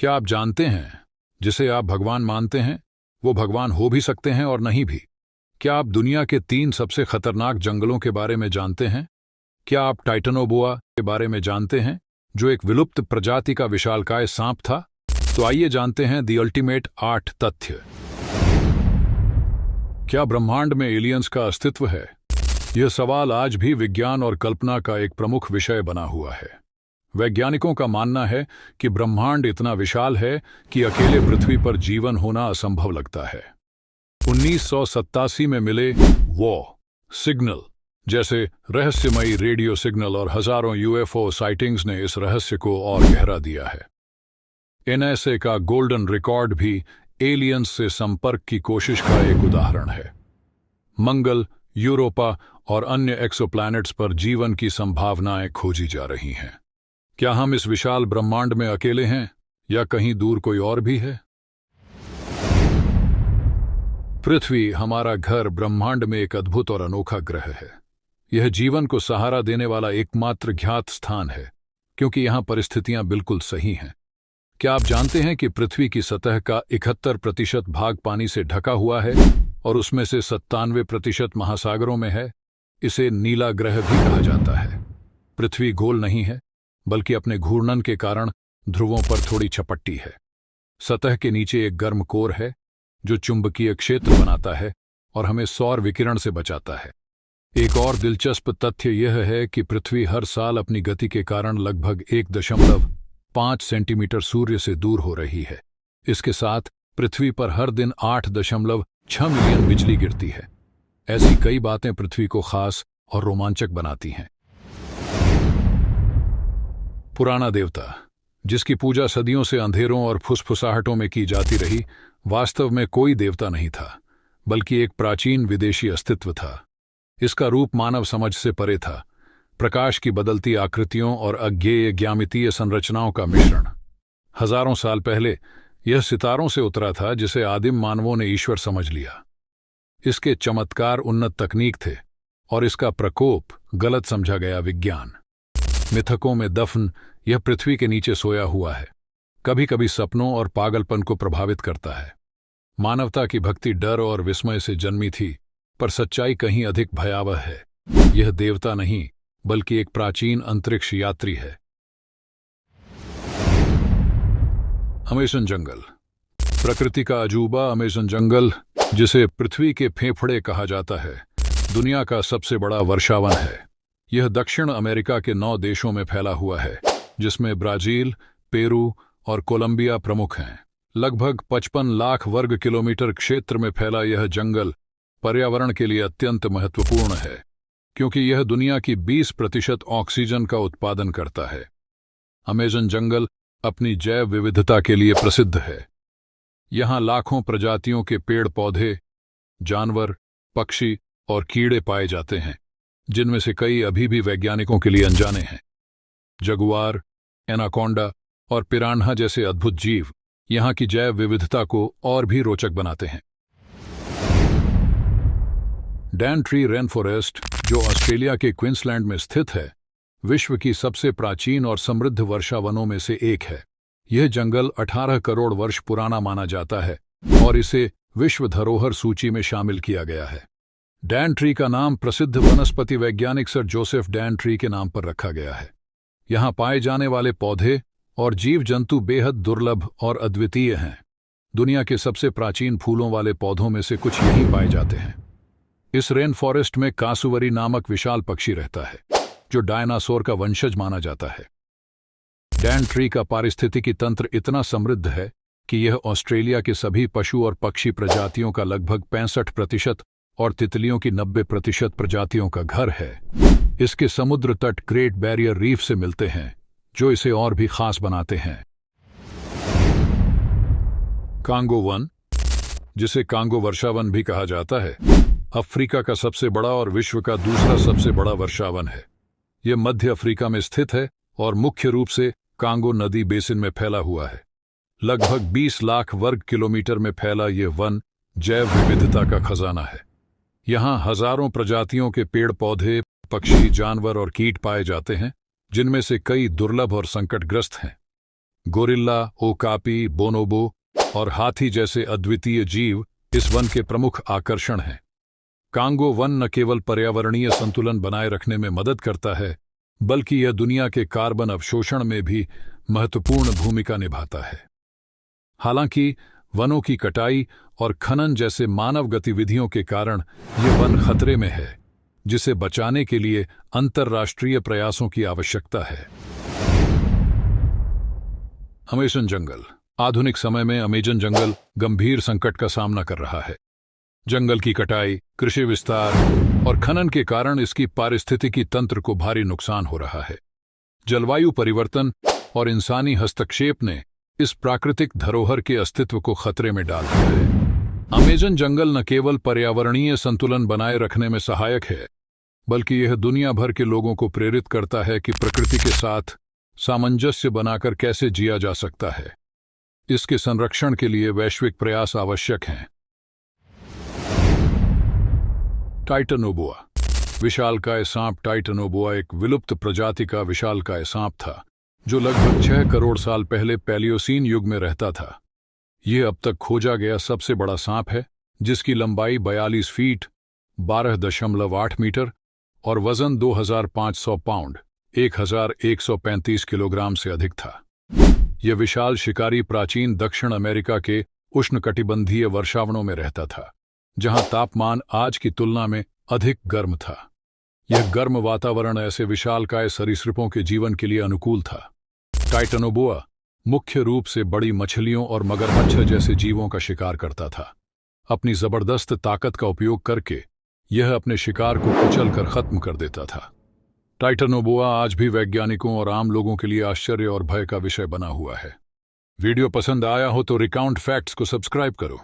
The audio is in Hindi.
क्या आप जानते हैं जिसे आप भगवान मानते हैं वो भगवान हो भी सकते हैं और नहीं भी। क्या आप दुनिया के 3 सबसे खतरनाक जंगलों के बारे में जानते हैं? क्या आप टाइटनोबोआ के बारे में जानते हैं जो एक विलुप्त प्रजाति का विशालकाय सांप था? तो आइए जानते हैं दी अल्टीमेट 8 तथ्य। क्या ब्रह्मांड में एलियंस का अस्तित्व है? यह सवाल आज भी विज्ञान और कल्पना का एक प्रमुख विषय बना हुआ है। वैज्ञानिकों का मानना है कि ब्रह्मांड इतना विशाल है कि अकेले पृथ्वी पर जीवन होना असंभव लगता है। 1987 में मिले वो सिग्नल जैसे रहस्यमयी रेडियो सिग्नल और हजारों यूएफओ साइटिंग्स ने इस रहस्य को और गहरा दिया है। एनएसए का गोल्डन रिकॉर्ड भी एलियंस से संपर्क की कोशिश का एक उदाहरण है। मंगल, यूरोपा और अन्य एक्सोप्लैनेट्स पर जीवन की संभावनाएं खोजी जा रही हैं। क्या हम इस विशाल ब्रह्मांड में अकेले हैं या कहीं दूर कोई और भी है? पृथ्वी, हमारा घर, ब्रह्मांड में एक अद्भुत और अनोखा ग्रह है। यह जीवन को सहारा देने वाला एकमात्र ज्ञात स्थान है क्योंकि यहां परिस्थितियां बिल्कुल सही हैं। क्या आप जानते हैं कि पृथ्वी की सतह का 71% भाग पानी से ढका हुआ है और उसमें से 97% महासागरों में है? इसे नीला ग्रह भी कहा जाता है। पृथ्वी गोल नहीं है बल्कि अपने घूर्णन के कारण ध्रुवों पर थोड़ी झपट्टी है। सतह के नीचे एक गर्म कोर है जो चुंबकीय क्षेत्र बनाता है और हमें सौर विकिरण से बचाता है। एक और दिलचस्प तथ्य यह है कि पृथ्वी हर साल अपनी गति के कारण लगभग 1.5 सेंटीमीटर सूर्य से दूर हो रही है। इसके साथ पृथ्वी पर हर दिन 8.6 मिलियन बिजली गिरती है। ऐसी कई बातें पृथ्वी को खास और रोमांचक बनाती हैं। पुराना देवता, जिसकी पूजा सदियों से अंधेरों और फुसफुसाहटों में की जाती रही, वास्तव में कोई देवता नहीं था बल्कि एक प्राचीन विदेशी अस्तित्व था। इसका रूप मानव समझ से परे था, प्रकाश की बदलती आकृतियों और अज्ञेय ज्यामितीय संरचनाओं का मिश्रण। हजारों साल पहले यह सितारों से उतरा था जिसे आदिम मानवों ने ईश्वर समझ लिया। इसके चमत्कार उन्नत तकनीक थे और इसका प्रकोप गलत समझा गया विज्ञान। मिथकों में दफन यह पृथ्वी के नीचे सोया हुआ है, कभी कभी सपनों और पागलपन को प्रभावित करता है। मानवता की भक्ति डर और विस्मय से जन्मी थी, पर सच्चाई कहीं अधिक भयावह है। यह देवता नहीं बल्कि एक प्राचीन अंतरिक्ष यात्री है। अमेज़न जंगल, प्रकृति का अजूबा अमेज़न जंगल, जिसे पृथ्वी के फेफड़े कहा जाता है, दुनिया का सबसे बड़ा वर्षावन है। यह दक्षिण अमेरिका के 9 देशों में फैला हुआ है, जिसमें ब्राजील, पेरू और कोलंबिया प्रमुख हैं। लगभग 55 लाख वर्ग किलोमीटर क्षेत्र में फैला यह जंगल पर्यावरण के लिए अत्यंत महत्वपूर्ण है क्योंकि यह दुनिया की 20% ऑक्सीजन का उत्पादन करता है। अमेज़न जंगल अपनी जैव विविधता के लिए प्रसिद्ध है। यहां लाखों प्रजातियों के पेड़ पौधे, जानवर, पक्षी और कीड़े पाए जाते हैं, जिनमें से कई अभी भी वैज्ञानिकों के लिए अनजाने हैं। जगुआर, एनाकोंडा और पिरान्हा जैसे अद्भुत जीव यहां की जैव विविधता को और भी रोचक बनाते हैं। डैनट्री रेन फॉरेस्ट, जो ऑस्ट्रेलिया के क्वींसलैंड में स्थित है, विश्व की सबसे प्राचीन और समृद्ध वर्षावनों में से एक है। यह जंगल 18 करोड़ वर्ष पुराना माना जाता है और इसे विश्व धरोहर सूची में शामिल किया गया है। डैनट्री का नाम प्रसिद्ध वनस्पति वैज्ञानिक सर जोसेफ डैनट्री के नाम पर रखा गया है। यहां पाए जाने वाले पौधे और जीव जंतु बेहद दुर्लभ और अद्वितीय हैं। दुनिया के सबसे प्राचीन फूलों वाले पौधों में से कुछ यहीं पाए जाते हैं। इस रेन फॉरेस्ट में कांसुवरी नामक विशाल पक्षी रहता है, जो डायनासोर का वंशज माना जाता है। डैनट्री का पारिस्थितिकी तंत्र इतना समृद्ध है कि यह ऑस्ट्रेलिया के सभी पशु और पक्षी प्रजातियों का लगभग 65% और तितलियों की 90% प्रजातियों का घर है। इसके समुद्र तट ग्रेट बैरियर रीफ से मिलते हैं, जो इसे और भी खास बनाते हैं। कांगो वन, जिसे कांगो वर्षावन भी कहा जाता है, अफ्रीका का सबसे बड़ा और विश्व का दूसरा सबसे बड़ा वर्षावन है। यह मध्य अफ्रीका में स्थित है और मुख्य रूप से कांगो नदी बेसिन में फैला हुआ है। लगभग 20 लाख वर्ग किलोमीटर में फैला यह वन जैव विविधता का खजाना है। यहां हजारों प्रजातियों के पेड़ पौधे, पक्षी, जानवर और कीट पाए जाते हैं, जिनमें से कई दुर्लभ और संकटग्रस्त हैं। गोरिल्ला, ओकापी, बोनोबो और हाथी जैसे अद्वितीय जीव इस वन के प्रमुख आकर्षण हैं। कांगो वन न केवल पर्यावरणीय संतुलन बनाए रखने में मदद करता है, बल्कि यह दुनिया के कार्बन अवशोषण में भी महत्वपूर्ण भूमिका निभाता है। हालांकि वनों की कटाई और खनन जैसे मानव गतिविधियों के कारण यह वन खतरे में है, जिसे बचाने के लिए अंतर्राष्ट्रीय प्रयासों की आवश्यकता है। अमेज़न जंगल। आधुनिक समय में अमेज़न जंगल गंभीर संकट का सामना कर रहा है। जंगल की कटाई, कृषि विस्तार और खनन के कारण इसकी पारिस्थितिकी तंत्र को भारी नुकसान हो रहा है। जलवायु परिवर्तन और इंसानी हस्तक्षेप ने इस प्राकृतिक धरोहर के अस्तित्व को खतरे में डाल दिया है। अमेज़न जंगल न केवल पर्यावरणीय संतुलन बनाए रखने में सहायक है, बल्कि यह दुनिया भर के लोगों को प्रेरित करता है कि प्रकृति के साथ सामंजस्य बनाकर कैसे जिया जा सकता है। इसके संरक्षण के लिए वैश्विक प्रयास आवश्यक हैं। टाइटनोबोआ। विशालकाय सांप टाइटनोबोआ एक विलुप्त प्रजाति का विशालकाय सांप था, जो लगभग 6 करोड़ साल पहले पैलियोसीन युग में रहता था। यह अब तक खोजा गया सबसे बड़ा सांप है, जिसकी लंबाई 42 फीट 12.8 मीटर और वजन 2500 पाउंड 1135 किलोग्राम से अधिक था। यह विशाल शिकारी प्राचीन दक्षिण अमेरिका के उष्णकटिबंधीय वर्षावनों में रहता था, जहां तापमान आज की तुलना में अधिक गर्म था। यह गर्म वातावरण ऐसे विशालकाय सरीसृपों के जीवन के लिए अनुकूल था। टाइटनोबोआ मुख्य रूप से बड़ी मछलियों और मगरमच्छ जैसे जीवों का शिकार करता था। अपनी जबरदस्त ताकत का उपयोग करके यह अपने शिकार को कुचलकर खत्म कर देता था। टाइटनोबोआ आज भी वैज्ञानिकों और आम लोगों के लिए आश्चर्य और भय का विषय बना हुआ है। वीडियो पसंद आया हो तो रिकाउंट फैक्ट्स को सब्सक्राइब करो।